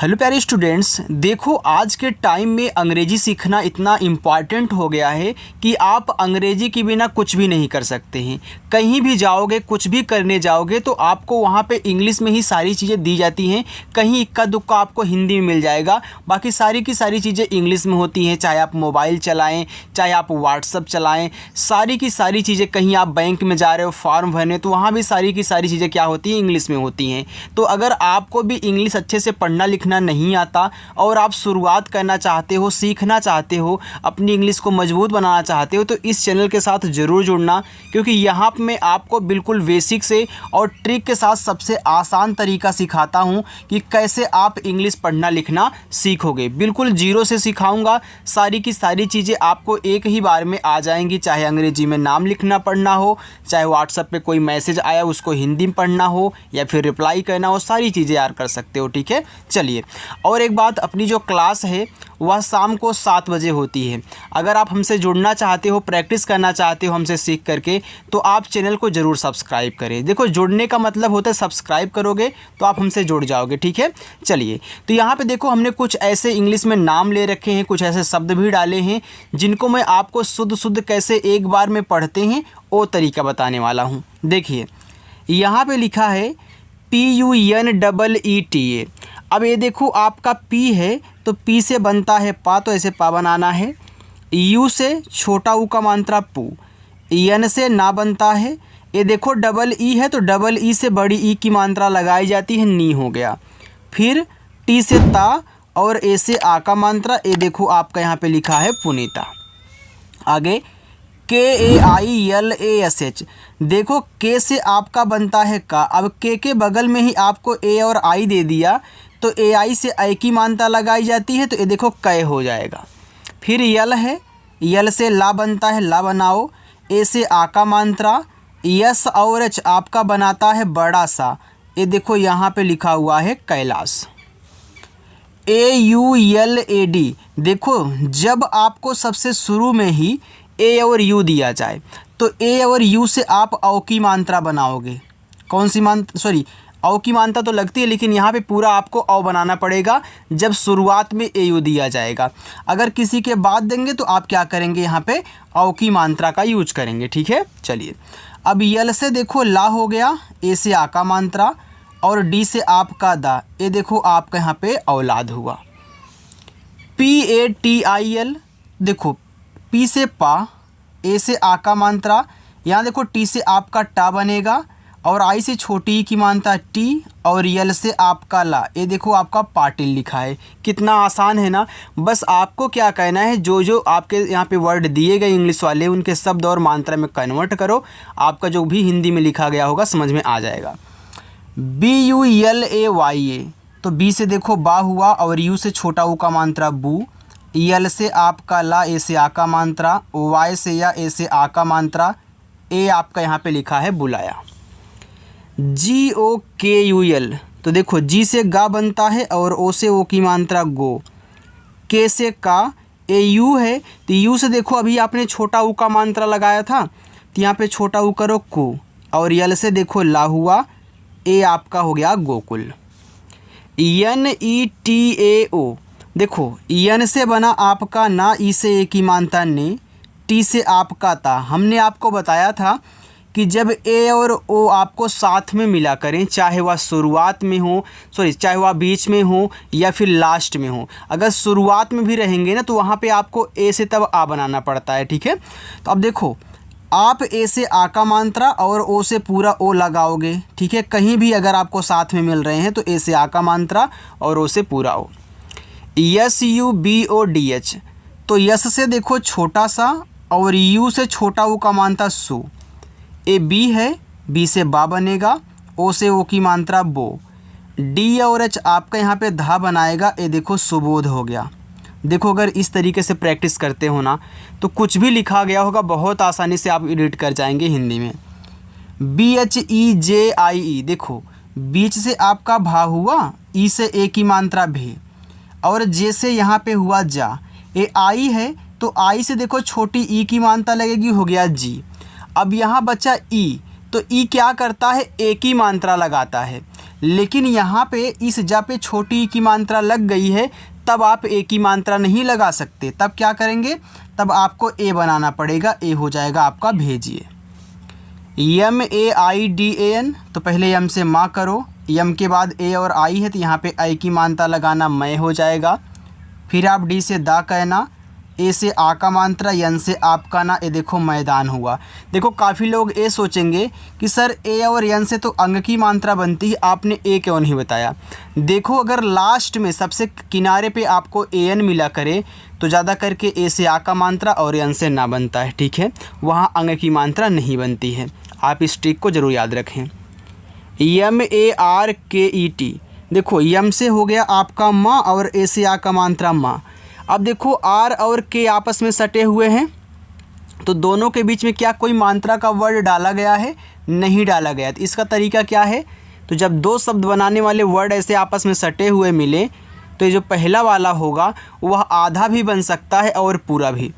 Hello प्यारे students, देखो आज के टाइम में अंग्रेजी सीखना इतना इम्पॉर्टेंट हो गया है कि आप अंग्रेजी के बिना कुछ भी नहीं कर सकते हैं। कहीं भी जाओगे, कुछ भी करने जाओगे तो आपको वहाँ पे इंग्लिश में ही सारी चीज़ें दी जाती हैं। कहीं इक्का दुक्का आपको हिंदी में मिल जाएगा, बाकी सारी की सारी चीज़ें इंग्लिश में होती हैं। चाहे आप मोबाइल चलाएँ, चाहे आप व्हाट्सअप चलाएँ, सारी की सारी चीज़ें, कहीं आप बैंक में जा रहे हो फॉर्म भरने, तो वहाँ भी सारी की सारी चीज़ें क्या होती हैं, इंग्लिश में होती हैं। तो अगर आपको भी इंग्लिश अच्छे से पढ़ना लिखना नहीं आता और आप शुरुआत करना चाहते हो, सीखना चाहते हो, अपनी इंग्लिश को मजबूत बनाना चाहते हो, तो इस चैनल के साथ ज़रूर जुड़ना, क्योंकि यहाँ पे मैं आपको बिल्कुल बेसिक से और ट्रिक के साथ सबसे आसान तरीका सिखाता हूँ कि कैसे आप इंग्लिश पढ़ना लिखना सीखोगे। बिल्कुल जीरो से सिखाऊंगा। सारी की सारी चीज़ें आपको एक ही बार में आ जाएंगी। चाहे अंग्रेजी में नाम लिखना पढ़ना हो, चाहे व्हाट्सएप पे कोई मैसेज आया उसको हिंदी में पढ़ना हो, या फिर रिप्लाई करना हो, सारी चीज़ें यार कर सकते हो। ठीक है, चलिए। और एक बात, अपनी जो क्लास है वह शाम को 7 बजे होती है। अगर आप हमसे जुड़ना चाहते हो, प्रैक्टिस करना चाहते हो हमसे सीख करके, तो आप चैनल को ज़रूर सब्सक्राइब करें। देखो, जुड़ने का मतलब होता है सब्सक्राइब करोगे तो आप हमसे जुड़ जाओगे। ठीक है, चलिए। तो यहाँ पे देखो, हमने कुछ ऐसे इंग्लिश में नाम ले रखे हैं, कुछ ऐसे शब्द भी डाले हैं जिनको मैं आपको शुद्ध शुद्ध कैसे एक बार में पढ़ते हैं वो तरीका बताने वाला हूँ। देखिए, यहाँ पे लिखा है PUNEETA। अब ये देखो, आपका पी है तो पी से बनता है पा, तो ऐसे पा बनाना है। यू से छोटा ऊ का मात्रा पू, एन से ना बनता है। ये देखो, डबल ई है तो डबल ई से बड़ी ई की मात्रा लगाई जाती है, नी हो गया। फिर टी से ता और ए से आ का मात्रा, ये देखो आपका यहाँ पे लिखा है पुनीता। आगे KAILASH, देखो के से आपका बनता है का। अब के बगल में ही आपको ए और आई दे दिया, तो AI से आई की मात्रा लगाई जाती है, तो ये देखो कै हो जाएगा। फिर यल है, यल से ला बनता है, ला बनाओ। ए से आ का मात्रा, यस और एच आपका बनाता है बड़ा सा, ये देखो यहाँ पे लिखा हुआ है कैलाश। AULAD, देखो जब आपको सबसे शुरू में ही ए और यू दिया जाए तो ए और यू से आप औ की मात्रा बनाओगे। कौन सी मात्रा, सॉरी, औ की मात्रा तो लगती है, लेकिन यहाँ पे पूरा आपको औ बनाना पड़ेगा जब शुरुआत में ए यू दिया जाएगा। अगर किसी के बाद देंगे तो आप क्या करेंगे, यहाँ पे औ की मात्रा का यूज करेंगे। ठीक है, चलिए। अब यल से देखो ला हो गया, ए से आ का मात्रा और डी से आपका दा, ये देखो आपका यहाँ पे औलाद हुआ। PATIL, देखो पी से पा, ए से आ का मात्रा, यहाँ देखो टी से आपका टा बनेगा और आई से छोटी की मात्रा टी और यल से आपका ला, ये देखो आपका पाटिल लिखा है। कितना आसान है ना। बस आपको क्या कहना है, जो जो आपके यहाँ पे वर्ड दिए गए इंग्लिश वाले, उनके शब्द और मात्रा में कन्वर्ट करो। आपका जो भी हिंदी में लिखा गया होगा समझ में आ जाएगा। BULAYA, तो बी से देखो बा हुआ और यू से छोटा ऊ का मात्रा बू, यल से आपका ला, ए से आ का मात्रा, वाई से या ए से आ का मात्रा, ए आपका यहाँ पे लिखा है बुलाया। GOKUL, तो देखो जी से गा बनता है और ओ से ओ की मात्रा गो। के से का, ए यू है तो यू से देखो अभी आपने छोटा ऊ का मात्रा लगाया था, तो यहाँ पे छोटा ऊ करो को, और यल से देखो ला हुआ, ए आपका हो गया गोकुल। NETAO, देखो एन से बना आपका ना, ई से ए की मात्रा ने, टी से आपका ता। हमने आपको बताया था कि जब ए और ओ आपको साथ में मिला करें, चाहे वह शुरुआत में हो, चाहे वह बीच में हो या फिर लास्ट में हो, अगर शुरुआत में भी रहेंगे ना तो वहाँ पे आपको ए से तब आ बनाना पड़ता है। ठीक है, तो अब देखो, आप ए से आ का मात्रा और ओ से पूरा ओ लगाओगे। ठीक है, कहीं भी अगर आपको साथ में मिल रहे हैं तो ए से आ का मात्रा और ओ से पूरा ओ। SUBODH, तो यस से देखो छोटा सा और यू से छोटा ऊ का मात्रा सु, ए बी है, बी से बा बनेगा, ओ से ओ की मात्रा बो। डी और एच आपका यहाँ पे धा बनाएगा, ये देखो सुबोध हो गया। देखो, अगर इस तरीके से प्रैक्टिस करते हो ना तो कुछ भी लिखा गया होगा बहुत आसानी से आप एडिट कर जाएंगे हिंदी में। BHEJIE, देखो बीच से आपका भा हुआ, ई से ए की मात्रा भे, और जे से यहाँ पे हुआ जा। ए आई है तो आई से देखो छोटी ई की मात्रा लगेगी, हो गया जी। अब यहाँ बचा ई, तो ई क्या करता है, ए की मात्रा लगाता है, लेकिन यहाँ पे इस जा पे छोटी ई की मात्रा लग गई है, तब आप ए की मात्रा नहीं लगा सकते। तब क्या करेंगे, तब आपको ए बनाना पड़ेगा। ए हो जाएगा आपका भेजिए। MAIDAN, तो पहले यम से माँ करो, यम के बाद ए और आई है तो यहाँ पे आई की मात्रा लगाना मैं हो जाएगा। फिर आप डी से दा कहना, ए से आ का मात्रा, यन से आपका ना, ए देखो मैदान हुआ। देखो काफ़ी लोग ए सोचेंगे कि सर ए और यन से तो अंग की मात्रा बनती है, आपने ए क्यों नहीं बताया। देखो अगर लास्ट में सबसे किनारे पे आपको एन मिला करे तो ज़्यादा करके ए से आ का मात्रा और यन से ना बनता है, ठीक है, वहाँ अंग की मात्रा नहीं बनती है। आप इस ट्रिक को ज़रूर याद रखें। MARKET, देखो यम से हो गया आपका माँ और ए से आ का मात्रा माँ। अब देखो आर और के आपस में सटे हुए हैं, तो दोनों के बीच में क्या कोई मात्रा का वर्ड डाला गया है, नहीं डाला गया। तो इसका तरीका क्या है, तो जब दो शब्द बनाने वाले वर्ड ऐसे आपस में सटे हुए मिले तो ये जो पहला वाला होगा वह आधा भी बन सकता है और पूरा भी,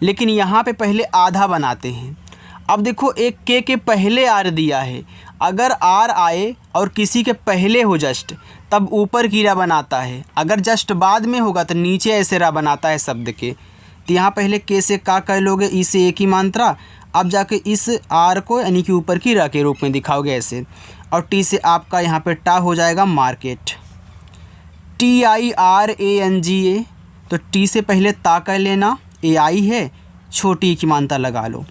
लेकिन यहाँ पे पहले आधा बनाते हैं। अब देखो एक के पहले आर दिया है, अगर आर आए और किसी के पहले हो जस्ट, तब ऊपर की रा बनाता है, अगर जस्ट बाद में होगा तो नीचे ऐसे रा बनाता है शब्द के। तो यहाँ पहले के से का कह लोगे, ई से ए की मात्रा, अब जाके इस आर को यानी कि ऊपर की रा के रूप में दिखाओगे ऐसे, और टी से आपका यहाँ पे टा हो जाएगा मार्केट। TIRANGA, तो टी से पहले ता कह लेना, ए आई है, छोटी ई की मात्रा लगा लो,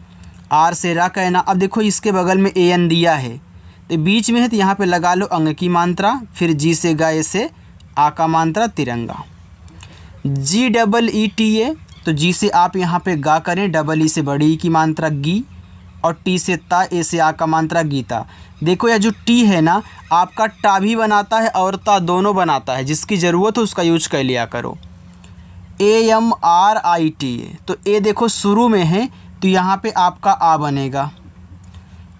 आर से रा कहना। अब देखो इसके बगल में AN दिया है तो बीच में है तो यहाँ पे लगा लो अंग की मात्रा, फिर जी से गा, ए से आ का मात्रा तिरंगा। GEETA, तो जी से आप यहाँ पे गा करें, डबल ई से बड़ी ई की मात्रा गी, और टी से ता, ए से आ का मात्रा गीता। देखो यह जो टी है ना आपका टा भी बनाता है और ता दोनों बनाता है, जिसकी ज़रूरत हो उसका यूज कर लिया करो। AMRITA, तो ए देखो शुरू में है तो यहाँ पे आपका आ बनेगा,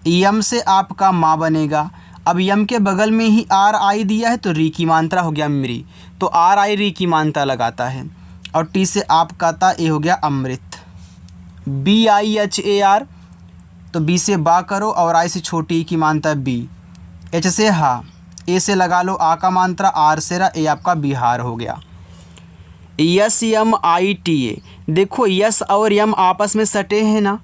यम से आपका माँ बनेगा। अब यम के बगल में ही आर आई दिया है तो री की मात्रा हो गया मृ, तो आर आई री की मात्रा लगाता है, और टी से आपका ता, ए हो गया अमृत। BIHAR, तो बी से बा करो और आई से छोटी ई की मात्रा बी, एच से हा, ए से लगा लो आ का मात्रा, आर से रा, ए आपका बिहार हो गया। SMITA, देखो यस और यम आपस में सटे हैं ना,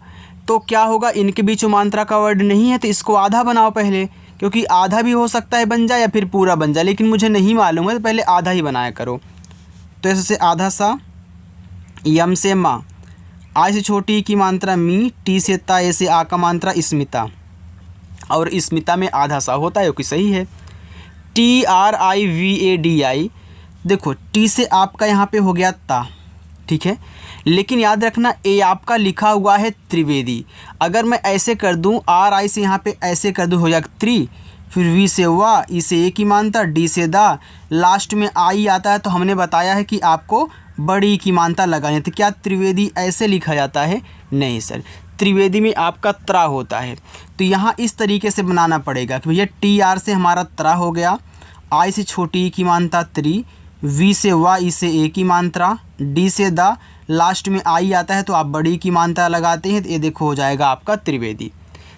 तो क्या होगा, इनके बीच मात्रा का वर्ड नहीं है तो इसको आधा बनाओ पहले, क्योंकि आधा भी हो सकता है बन जाए या फिर पूरा बन जाए, लेकिन मुझे नहीं मालूम है तो पहले आधा ही बनाया करो। तो ऐसे से आधा सा, यम से माँ, आई से छोटी ई की मात्रा मी, टी से ता, ए से आ का मात्रा स्मिता, और स्मिता में आधा सा होता है, कि सही है। TRIVADI, देखो टी से आपका यहाँ पे हो गया ता, ठीक है, लेकिन याद रखना ए आपका लिखा हुआ है त्रिवेदी। अगर मैं ऐसे कर दूं, आर आई से यहाँ पे ऐसे कर दूं, हो जाएगा त्रि, फिर वी से वा, ई से ए की मात्रा, डी से दा, लास्ट में आई आता है, तो हमने बताया है कि आपको बड़ी की मात्रा लगानी। तो क्या त्रिवेदी ऐसे लिखा जाता है, नहीं सर, त्रिवेदी में आपका त्रा होता है। तो यहाँ इस तरीके से बनाना पड़ेगा कि भैया TR से हमारा त्रा हो गया, आई से छोटी ई की मात्रा त्रि, वी से वा, ई से ए की मात्रा, डी से दा, लास्ट में आई आता है तो आप बड़ी की मात्रा लगाते हैं, तो ये देखो हो जाएगा आपका त्रिवेदी।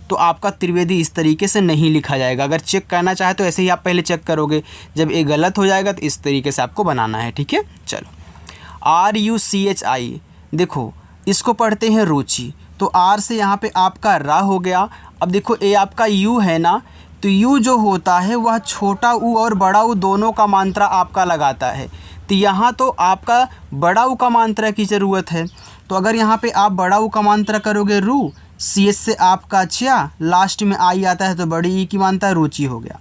तो आपका त्रिवेदी इस तरीके से नहीं लिखा जाएगा। अगर चेक करना चाहे तो ऐसे ही आप पहले चेक करोगे, जब ये गलत हो जाएगा तो इस तरीके से आपको बनाना है, ठीक है। चलो RUCHI, देखो इसको पढ़ते हैं रुचि, तो आर से यहाँ पे आपका रा हो गया। अब देखो ए आपका यू है ना, तो यू जो होता है वह छोटा ऊ और बड़ा ऊ दोनों का मात्रा आपका लगाता है। तो यहाँ तो आपका बड़ा ऊ का मात्रा की ज़रूरत है, तो अगर यहाँ पे आप बड़ा ऊ का मात्रा करोगे रू, CH से आपका च्या, लास्ट में आई आता है तो बड़ी ई की मात्रा रुचि हो गया।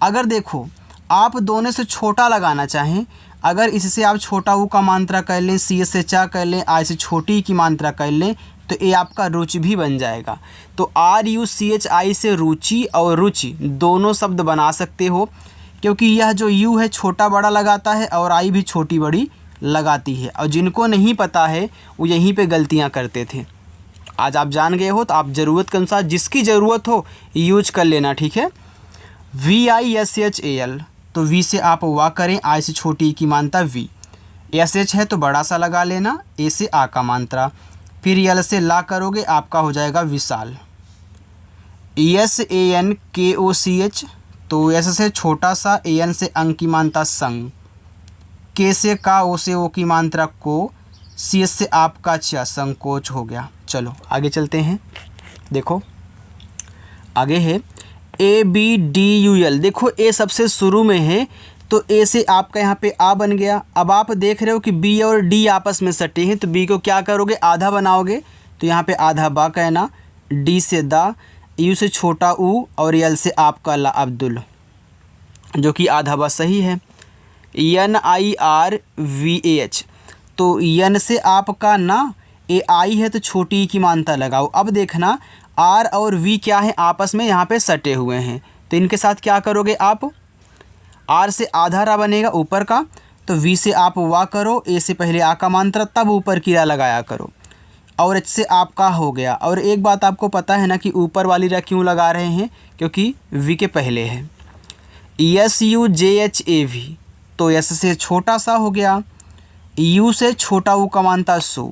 अगर देखो आप दोनों से छोटा लगाना चाहें, अगर इससे आप छोटा ऊ का मात्रा कर लें, CH से चा कर लें, आई से छोटी की मात्रा कर लें, तो ये आपका रुचि भी बन जाएगा। तो RUCHI से रुचि और रुचि दोनों शब्द बना सकते हो, क्योंकि यह जो यू है छोटा बड़ा लगाता है और आई भी छोटी बड़ी लगाती है, और जिनको नहीं पता है वो यहीं पे गलतियां करते थे। आज आप जान गए हो, तो आप ज़रूरत के अनुसार जिसकी ज़रूरत हो यूज कर लेना, ठीक है। VISHAL, तो वी से आप वा करें, आई से छोटी की मात्रा वी, SH है तो बड़ा सा लगा लेना, ए से आ का मात्रा, फिर यल से ला करोगे आपका हो जाएगा विशाल। SANKOCH, तो एस से छोटा सा, ए एन से अंग की मात्रा संग, के से का, ओ से ओ की मात्रा को, सी एस से आपका चा, संकोच हो गया। चलो आगे चलते हैं। देखो आगे है A B D U L. देखो ए सबसे शुरू में है तो ए से आपका यहाँ पे आ बन गया। अब आप देख रहे हो कि बी और डी आपस में सटे हैं तो बी को क्या करोगे, आधा बनाओगे, तो यहाँ पे आधा बा कहना, डी से दा, यू से छोटा ऊ और यल से आपका ला, अब्दुल, जो कि आधा बा सही है। N I R V A H, तो एन से आपका ना, ए आई है तो छोटी ई की मानता लगाओ। अब देखना आर और वी क्या है, आपस में यहाँ पे सटे हुए हैं, तो इनके साथ क्या करोगे आप, आर से आधा रा बनेगा ऊपर का, तो वी से आप वा करो, ए से पहले आ का मात्रा तब ऊपर की रा लगाया करो, और एच से आपका हो गया। और एक बात आपको पता है ना कि ऊपर वाली रा क्यों लगा रहे हैं, क्योंकि वी के पहले है। S U J H A V, तो एस से छोटा सा हो गया, यू से छोटा ऊ का मानता सो,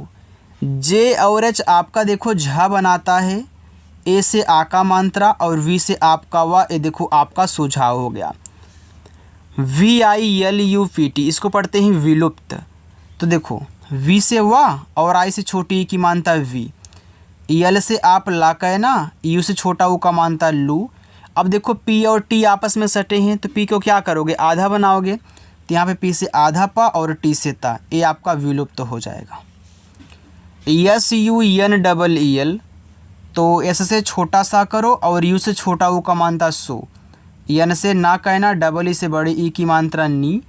जे और एच आपका देखो झा बनाता है, ए से आ का मात्रा और वी से आपका वा, ए देखो आपका सुझाव हो गया। V I L U P T, इसको पढ़ते हैं विलुप्त, तो देखो वी से वा और आई से छोटी ई की मानता वी, यल से आप ला कहना, यू से छोटा ऊ का मानता लू। अब देखो पी और टी आपस में सटे हैं तो पी को क्या करोगे, आधा बनाओगे, तो यहाँ पे पी से आधा पा और टी से ता, ए आपका विलुप्त हो जाएगा। S U N double E L, तो एस से छोटा सा करो और यू से छोटा ऊ का मानता सो, एन से ना कहना, डबल ई से बड़ी ई की मात्रा नी,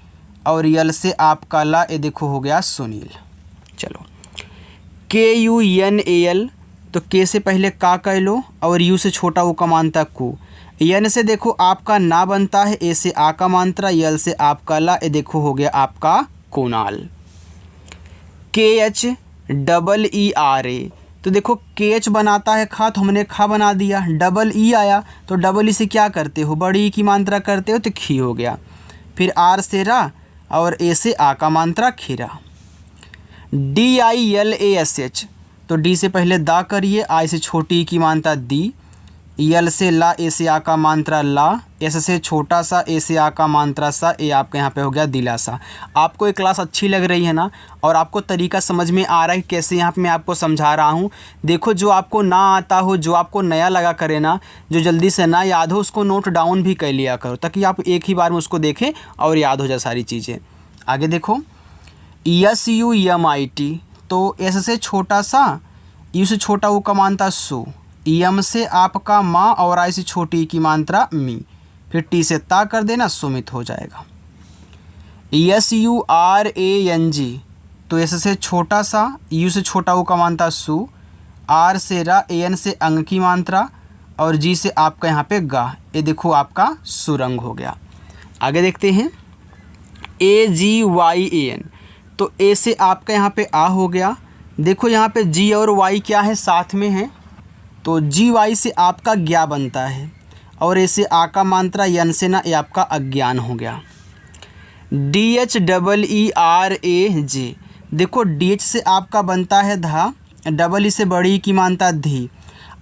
और यल से आपका ला, ए देखो हो गया सुनील। चलो के यू एन ए एल, तो के से पहले का कह लो और यू से छोटा ऊ का मानता को, एन से देखो आपका ना बनता है, ए से आ का मात्रा, यल से आपका ला, ए देखो हो गया आपका कुणाल। के एच डबल ई आर ए, तो देखो के एच बनाता है खा, तो हमने खा बना दिया, डबल ई आया तो डबल ई से क्या करते हो, बड़ी ई की मात्रा करते हो तो खी हो गया। फिर आर से रा और ए से आ का मात्रा खीरा। D I L A S H, तो डी से पहले दा करिए, आई से छोटी ई की मात्रा दी, यल से ला, ए से आ का मात्रा ला, एस से छोटा सा, ए से आ का मात्रा सा, ए आपका यहाँ पे हो गया दिलासा। आपको ये क्लास अच्छी लग रही है ना, और आपको तरीका समझ में आ रहा है कैसे यहाँ पे मैं आपको समझा रहा हूँ। देखो जो आपको ना आता हो, जो आपको नया लगा करे ना, जो जल्दी से ना याद हो, उसको नोट डाउन भी कर लिया करो, ताकि आप एक ही बार में उसको देखें और याद हो जाए सारी चीज़ें। आगे देखो S U M I T, तो एस से छोटा सा, यू से छोटा वो का मानता सो, यम से आपका माँ और आई से छोटी की मात्रा मी, फिर टी से ता कर देना, सुमित हो जाएगा। S U R A N G, तो एस से छोटा सा, यू से छोटा वो का मानता सु, आर से रा, ए एन से अंग की मात्रा और जी से आपका यहाँ पे गा, ये देखो आपका सुरंग हो गया। आगे देखते हैं ए जी वाई ए एन, तो ए से आपका यहाँ पे आ हो गया। देखो यहाँ पे जी और वाई क्या है, साथ में है, तो जी वाई से आपका ज्ञा बनता है और ऐसे आ का मात्रा यन से ना, ये आपका अज्ञान हो गया। D H double E R A J, देखो डी एच से आपका बनता है धा, डबल ई से बड़ी की मात्रा धी।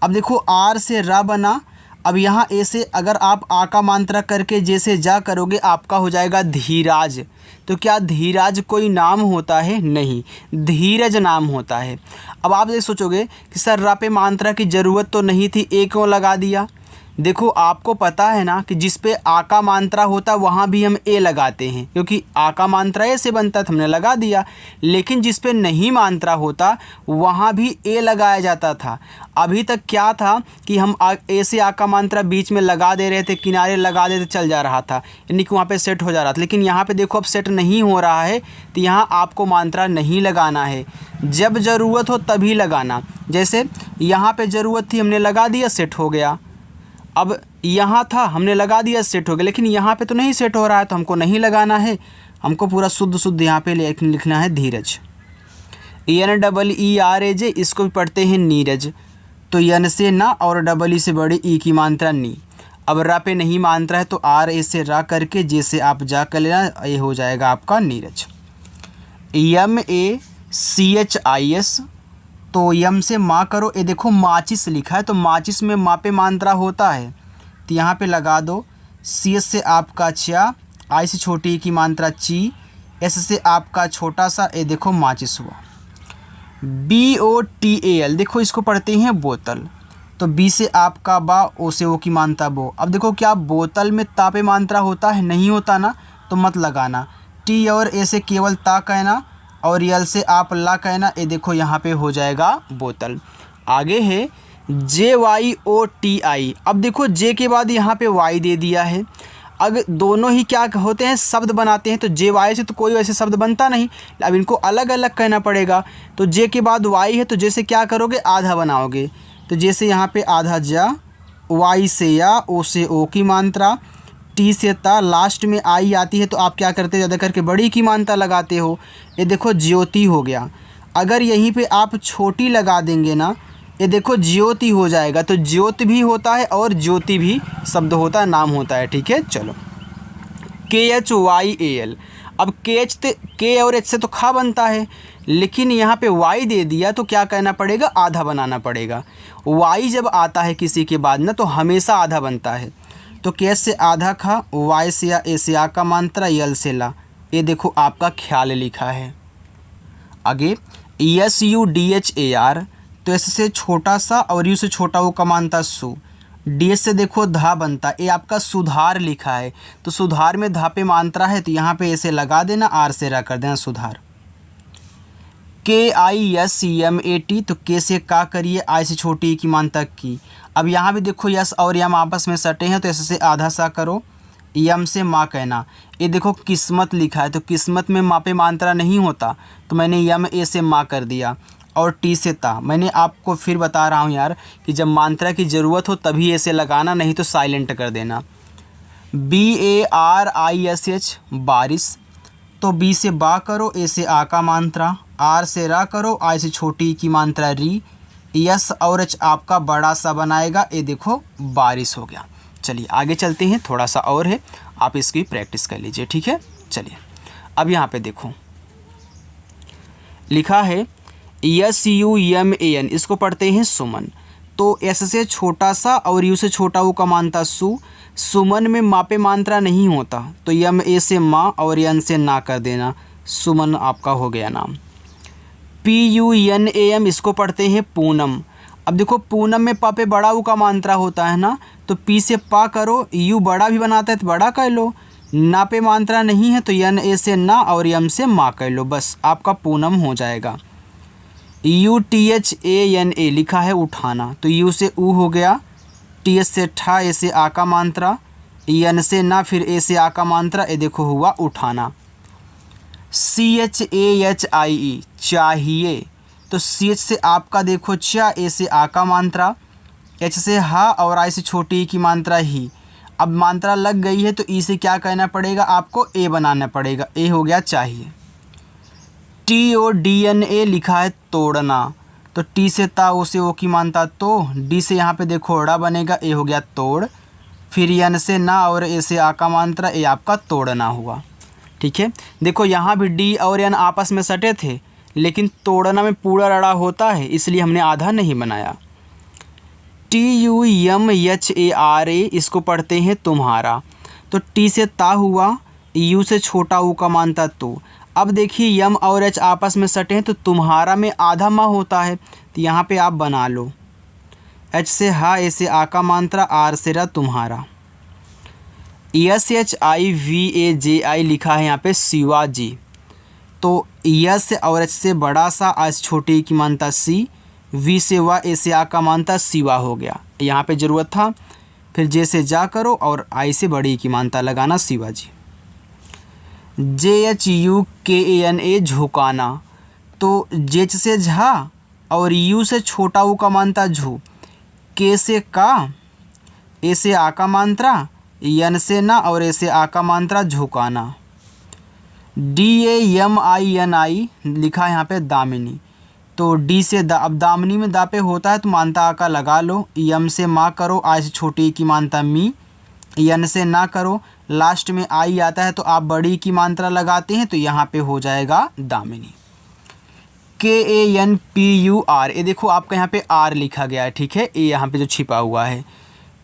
अब देखो आर से रा बना, अब यहाँ ए से अगर आप आ का मात्रा करके जैसे जा करोगे आपका हो जाएगा धीराज। तो क्या धीराज कोई नाम होता है? नहीं, धीरज नाम होता है। अब आप ये सोचोगे कि सर रा पे मात्रा की ज़रूरत तो नहीं थी, ए क्यों लगा दिया? देखो आपको पता है ना कि जिस पे आ का मात्रा होता वहाँ भी हम ए लगाते हैं, क्योंकि आ का मात्रा ए से बनता तो हमने लगा दिया। लेकिन जिस पे नहीं मात्रा होता वहाँ भी ए लगाया जाता था। अभी तक क्या था कि हम ए से आ का मात्रा बीच में लगा दे रहे थे, किनारे लगा देते, चल जा रहा था, यानी कि वहाँ पे सेट हो जा रहा था। लेकिन यहाँ पे देखो अब सेट नहीं हो रहा है, तो यहाँ आपको मात्रा नहीं लगाना है। जब ज़रूरत हो तभी लगाना। जैसे यहाँ पे ज़रूरत थी, हमने लगा दिया, सेट हो गया। अब यहाँ था, हमने लगा दिया, सेट हो गया। लेकिन यहाँ पे तो नहीं सेट हो रहा है, तो हमको नहीं लगाना है, हमको पूरा शुद्ध शुद्ध यहाँ पे लिखना है धीरज। N double E R A जे, इसको भी पढ़ते हैं नीरज। तो एन से ना और डबल ई से बड़ी ई की मात्रा नी। अब रा पे नहीं मात्रा है तो आर ए से रा करके जैसे आप जा कर लेना, ये हो जाएगा आपका Neeraj. M A C H I S, तो यम से माँ करो, ये देखो माचिस लिखा है, तो माचिस में माँ पे मात्रा होता है, तो यहाँ पे लगा दो सी एच से आपका च्या, आई से छोटी की मात्रा ची, एस से आपका छोटा सा ए देखो माचिस हुआ। BOTAL देखो इसको पढ़ते हैं बोतल, तो बी से आपका बा, ओ से ओ की मात्रा बो। अब देखो क्या बोतल में ता पे मात्रा होता है, नहीं होता ना, तो मत लगाना। टी और ए से केवल ता कहना और यल से आप ला कहना, ये देखो यहाँ पे हो जाएगा बोतल। आगे है JYOTI। अब देखो जे के बाद यहाँ पे वाई दे दिया है। अगर दोनों ही क्या होते हैं, शब्द बनाते हैं, तो JY से तो कोई वैसे शब्द बनता नहीं, अब इनको अलग अलग कहना पड़ेगा। तो जे के बाद वाई है, तो जैसे क्या करोगे, आधा बनाओगे। तो जैसे यहाँ पे आधा जा, वाई से या, ओ से ओ की मात्रा, टी से ता, लास्ट में आई आती है, तो आप क्या करते हो, ज़्यादा करके बड़ी की मात्रा लगाते हो। ये देखो ज्योति हो गया। अगर यहीं पे आप छोटी लगा देंगे ना, ये देखो ज्योति हो जाएगा। तो ज्योति भी होता है और ज्योति भी शब्द होता है, नाम होता है। ठीक है, चलो KHYAL। अब के और एच से तो खा बनता है, लेकिन यहाँ पे वाई दे दिया, तो क्या कहना पड़ेगा, आधा बनाना पड़ेगा। वाई जब आता है किसी के बाद ना, तो हमेशा आधा बनता है। तो के से आधा खा, वाई से या, ए से आ का मात्रा, यल से ला, ये देखो आपका ख्याल लिखा है। आगे SUDHAR, तो एस से छोटा सा और यू से छोटा वो का मानता सु। डी से देखो धा बनता, ये आपका सुधार लिखा है, तो सुधार में धा पे मात्रा है, तो यहाँ पे ऐसे लगा देना, आर से रा कर देना, सुधार। KISEMAT, तो के से का करिए, आई से छोटी की मात्रा की। अब यहाँ भी देखो यस और यम आपस में सटे हैं, तो ऐसे से आधा सा करो, यम से माँ कहना। ये देखो किस्मत लिखा है, तो किस्मत में माँ पे मात्रा नहीं होता, तो मैंने यम ए से माँ कर दिया। और टी से ता, मैंने आपको फिर बता रहा हूँ यार कि जब मात्रा की ज़रूरत हो तभी ऐसे लगाना, नहीं तो साइलेंट कर देना। BARISH, बारिश, तो बी से बा करो, ए से आ का मात्रा, आर से रा करो, आई से छोटी की मात्रा री, यस और एच आपका बड़ा सा बनाएगा, ये देखो बारिश हो गया। चलिए आगे चलते हैं, थोड़ा सा और है, आप इसकी प्रैक्टिस कर लीजिए। ठीक है, चलिए अब यहाँ पे देखो लिखा है SUMAN, इसको पढ़ते हैं सुमन। तो एस से छोटा सा और यू से छोटा वो का मानता सु। सुमन में माँ पे मात्रा नहीं होता, तो यम ए से माँ और यन से ना कर देना, सुमन आपका हो गया नाम। PUNAM, इसको पढ़ते हैं पूनम। अब देखो पूनम में पा पे बड़ा ऊ का मात्रा होता है ना, तो पी से पा करो, यू बड़ा भी बनाता है तो बड़ा कर लो, ना पे मात्रा नहीं है तो यन ए से ना और यम से माँ कर लो, बस आपका पूनम हो जाएगा। UTHANA लिखा है उठाना, तो यू से ऊ हो गया, टी एस से ठा, ए से आ का मात्रा, यन से ना, फिर ए से आ का मात्रा, ए देखो हुआ उठाना। CHAHIE, चाहिए, तो CH से आपका देखो चा, ए से आ का मात्रा, एच से हा और आई से छोटी की मात्रा ही। अब मात्रा लग गई है, तो ई से क्या कहना पड़ेगा, आपको ए बनाना पड़ेगा, ए हो गया चाहिए। TODNA लिखा है तोड़ना, तो टी से ता, ओ से ओ की मात्रा तो, डी से यहाँ पे देखो अड़ा बनेगा, ए हो गया तोड़, फिर यन से ना और ए से आ का मात्रा, ए आपका तोड़ना हुआ। ठीक है, देखो यहाँ भी डी और यन आपस में सटे थे, लेकिन तोड़ना में पूरा रड़ा होता है, इसलिए हमने आधा नहीं बनाया। TUMHARA, इसको पढ़ते हैं तुम्हारा, तो टी से ता हुआ, यू से छोटा ऊ का मानता तो। अब देखिए यम और एच आपस में सटे हैं, तो तुम्हारा में आधा माँ होता है, तो यहाँ पे आप बना लो, एच से हा, ए से आ का मात्रा, आर से रा तुम्हारा। SHIVAJI लिखा है यहाँ पे शिवाजी, तो यस और एच से बड़ा सा, आज छोटी की मानता सी, वी से वा, ए से आ का मानता शिवा हो गया, यहाँ पे ज़रूरत था, फिर जे से जा करो और आई से बड़ी की मानता लगाना, शिवाजी। JHUKANA, झुकाना, तो जेच से झा और यू से छोटा ऊ का मानता झू, के से का, ए से आ का मात्रा, यन से ना और ए से आ का मात्रा, झुकाना। DAMINI लिखा है यहाँ पे दामिनी, तो डी से दा, अब दामिनी में दा पे होता है तो मानता आ का लगा लो, यम से माँ करो, आई से छोटी की मानता मी, यन से ना करो, लास्ट में आई आता है तो आप बड़ी की मात्रा लगाते हैं, तो यहाँ पे हो जाएगा दामिनी। KANPUR, ये देखो आपका यहाँ पे आर लिखा गया है। ठीक है, ये यहाँ पे जो छिपा हुआ है,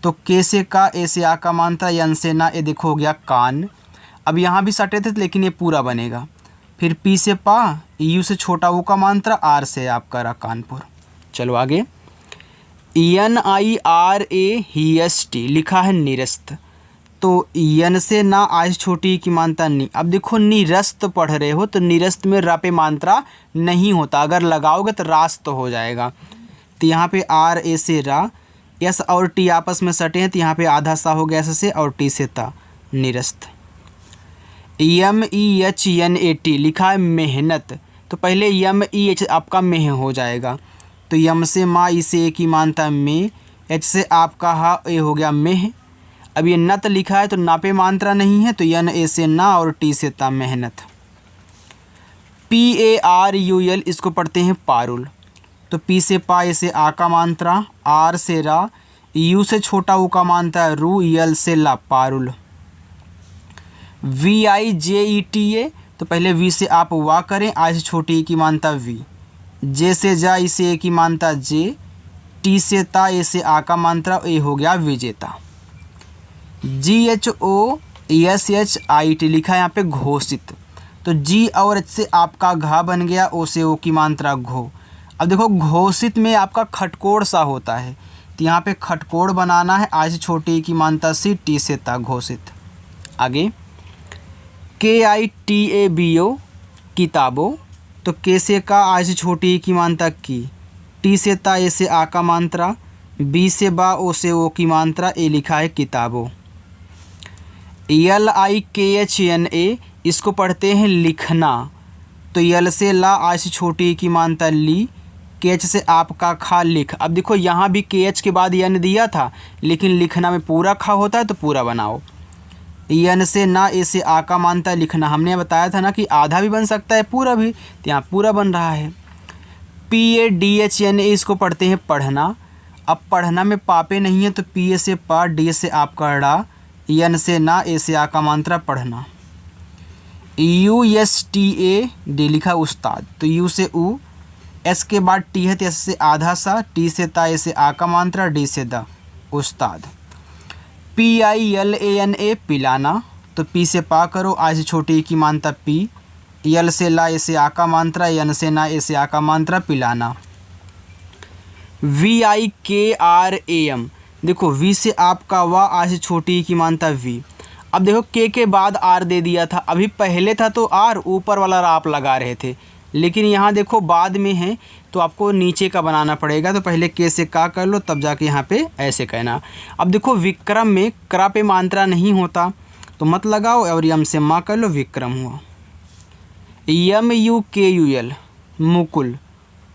तो के से का, ए से आ का मात्रा, यन से ना, ये देखो हो गया कान। अब यहाँ भी सटे थे लेकिन ये पूरा बनेगा। फिर पी से पा, यू से छोटा ऊ का मात्रा, आर से आपका रहा कानपुर। चलो आगे, NIRAST लिखा है निरस्त। तो यन से ना, आज छोटी की मात्रा नी। अब देखो निरस्त पढ़ रहे हो तो निरस्त में रा पे मात्रा नहीं होता, अगर लगाओगे तो रास्त हो जाएगा। तो यहाँ पे आर ए से रा, एस और टी आपस में सटे हैं तो यहाँ पे आधा सा हो गया एस से, और टी से ता, निरस्त। MEHNAT लिखा है मेहनत। तो पहले MEH आपका मेह हो जाएगा। तो यम से माँ, ई से ए की मानता में, एच से आपका हा, ए हो गया मेह। अब ये नत लिखा है तो ना पे मात्रा नहीं है, तो यन ए से ना और टी से ता, मेहनत। PARUL इसको पढ़ते हैं पारुल। तो पी से पा, ए से आ का मात्रा, आर से रा, यू से छोटा ऊ का मात्रा रू, यल से ला, पारुल। VIJETA तो पहले वी से आप वा करें, आई से छोटी की मानता वी। जे से जा, इसे ए की मानता जे, टी से ता, ए से आ का मात्रा, ए हो गया विजेता। GHOSHIT लिखा है यहाँ पे घोषित। तो जी और एच से आपका घा बन गया, ओ से ओ की मात्रा घो। अब देखो घोषित में आपका खटकोड़ सा होता है, तो यहाँ पे खटकोड़ बनाना है, आई से छोटी की मानता सी, टी से ता, घोषित। आगे KITABO किताबों। तो के से का, आई से छोटी की मात्रा की, टी से ता, ए से आ का मात्रा, बी से बा, ओ से ओ की मात्रा, ए लिखा है किताबों। LIKHNA इसको पढ़ते हैं लिखना। तो यल से ला, आई से छोटी की मात्रा ली, केच से आपका खा, लिख। अब देखो यहाँ भी KH के बाद यन दिया था, लेकिन लिखना में पूरा खा होता है तो पूरा बनाओ। यन से ना, ए से आ का मानता लिखना, हमने बताया था ना कि आधा भी बन सकता है पूरा भी, तो यहाँ पूरा बन रहा है। PADHNA इसको पढ़ते हैं पढ़ना। अब पढ़ना में पापे नहीं है तो पी ए से पा, डी से आपका डा, यन से ना, ए से आ का मात्रा, पढ़ना। USTA लिखा उस्ताद। तो यू से ऊ, एस के बाद टी है तो एस से आधा सा, टी से ता, ए से आ का मात्रा, डी से दा, उस्ताद। PILANA पिलाना। तो पी से पा करो, आई से छोटी की मात्रा पी, यल से ला, ए से आ का मात्रा, यन से ना, ए से आ का मात्रा, पिलाना। VIKRAM देखो वी से आपका वा, आई से छोटी की मात्रा वी। अब देखो के बाद आर दे दिया था, अभी पहले था तो आर ऊपर वाला आप लगा रहे थे, लेकिन यहाँ देखो बाद में है तो आपको नीचे का बनाना पड़ेगा। तो पहले के से का कर लो, तब जाके यहाँ पे ऐसे कहना। अब देखो विक्रम में क्रा पे मात्रा नहीं होता तो मत लगाओ, और यम से माँ कर लो, विक्रम हुआ। MUKUL मुकुल।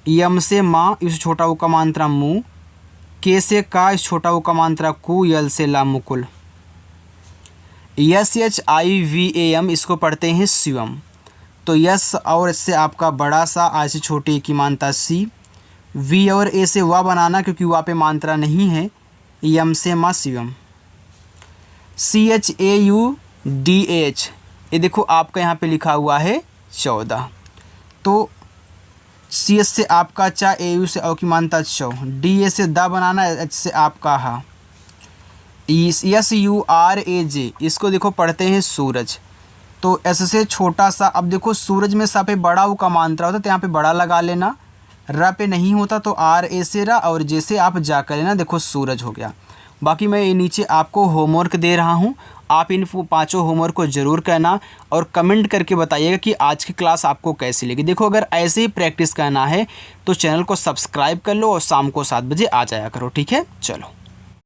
यम से माँ, इस छोटा ऊ का मात्रा मुँह, के से का, इस छोटा ऊ का मात्रा कु, यल से ला, मुकुल। SHIVAM इसको पढ़ते हैं शिवम। तो यस और एस से आपका बड़ा सा, आई से छोटी की मात्रा सी, वी और ए से वा बनाना क्योंकि वा पे मात्रा नहीं है, यम से माँ, शिवम। CHAUDH ये देखो आपका यहाँ पे लिखा हुआ है 14। तो CS से आपका चा, AU से औ की मात्रा चौ, DA से दा बनाना, H से आपका हा। SURAJ इसको देखो पढ़ते हैं सूरज। तो एस से छोटा सा, अब देखो सूरज में सा पे बड़ा ऊ का मात्रा होता है तो यहाँ पे बड़ा लगा लेना, र पे नहीं होता तो RA से रा, और जैसे आप जा कर लेना, देखो सूरज हो गया। बाकी मैं ये नीचे आपको होमवर्क दे रहा हूँ, आप इन 5 होमवर्क को ज़रूर करना और कमेंट करके बताइएगा कि आज की क्लास आपको कैसी लगी। देखो अगर ऐसे ही प्रैक्टिस करना है तो चैनल को सब्सक्राइब कर लो और शाम को 7 बजे आ जाया करो, ठीक है। चलो।